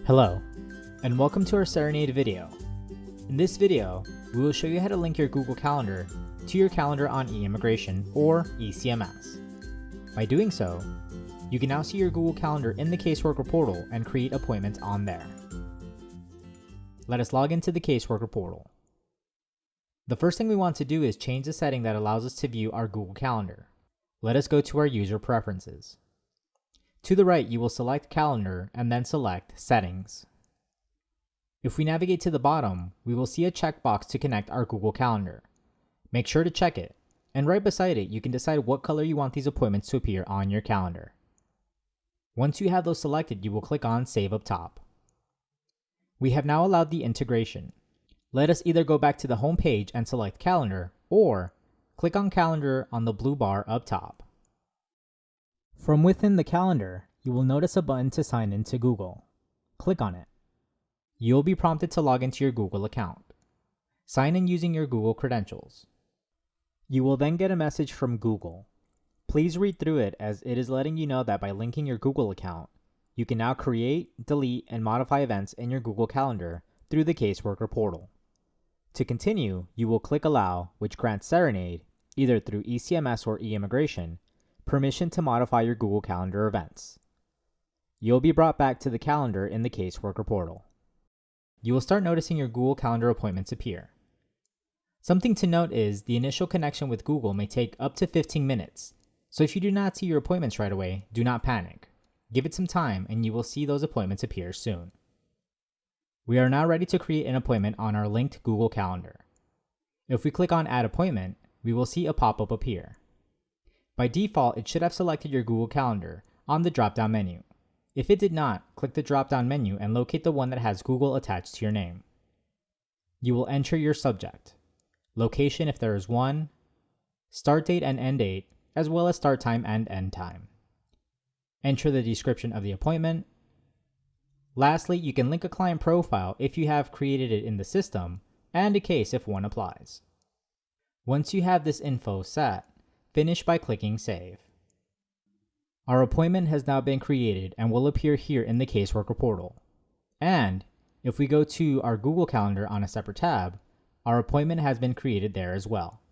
Hello, and welcome to our Cerenade video. In this video, we will show you how to link your Google Calendar to your calendar on eIMMIGRATION or eCMS. By doing so, you can now see your Google Calendar in the Caseworker portal and create appointments on there. Let us log into the Caseworker portal. The first thing we want to do is change the setting that allows us to view our Google Calendar. Let us go to our user preferences. To the right, you will select Calendar and then select Settings. If we navigate to the bottom, we will see a checkbox to connect our Google Calendar. Make sure to check it, and right beside it, you can decide what color you want these appointments to appear on your calendar. Once you have those selected, you will click on Save up top. We have now allowed the integration. Let us either go back to the home page and select Calendar, or click on Calendar on the blue bar up top. From within the calendar, you will notice a button to sign in to Google. Click on it. You will be prompted to log into your Google account. Sign in using your Google credentials. You will then get a message from Google. Please read through it, as it is letting you know that by linking your Google account, you can now create, delete, and modify events in your Google Calendar through the Caseworker portal. To continue, you will click Allow, which grants Cerenade, either through eCMS or eIMMIGRATION, permission to modify your Google Calendar events. You'll be brought back to the calendar in the Caseworker portal. You will start noticing your Google Calendar appointments appear. Something to note is the initial connection with Google may take up to 15 minutes, so if you do not see your appointments right away, do not panic. Give it some time and you will see those appointments appear soon. We are now ready to create an appointment on our linked Google Calendar. If we click on Add Appointment, we will see a pop-up appear. By default, it should have selected your Google Calendar on the drop-down menu. If it did not, click the drop-down menu and locate the one that has Google attached to your name. You will enter your subject, location if there is one, start date and end date, as well as start time and end time. Enter the description of the appointment. Lastly, you can link a client profile if you have created it in the system, and a case if one applies. Once you have this info set, finish by clicking Save. Our appointment has now been created and will appear here in the Caseworker portal. And if we go to our Google Calendar on a separate tab, our appointment has been created there as well.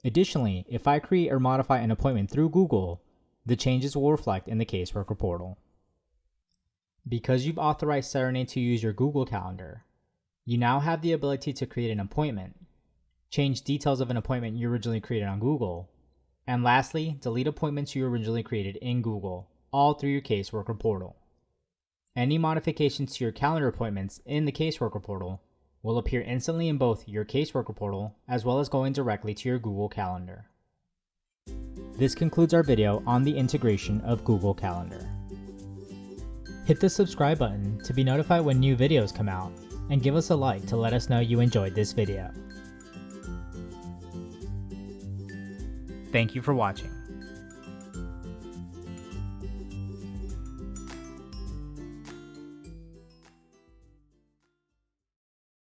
Additionally, if I create or modify an appointment through Google, the changes will reflect in the Caseworker portal. Because you've authorized Cerenade to use your Google Calendar, you now have the ability to create an appointment, change details of an appointment you originally created on Google, and lastly, delete appointments you originally created in Google, all through your Caseworker portal. Any modifications to your calendar appointments in the Caseworker portal will appear instantly in both your Caseworker portal as well as going directly to your Google Calendar. This concludes our video on the integration of Google Calendar. Hit the subscribe button to be notified when new videos come out, and give us a like to let us know you enjoyed this video. Thank you for watching.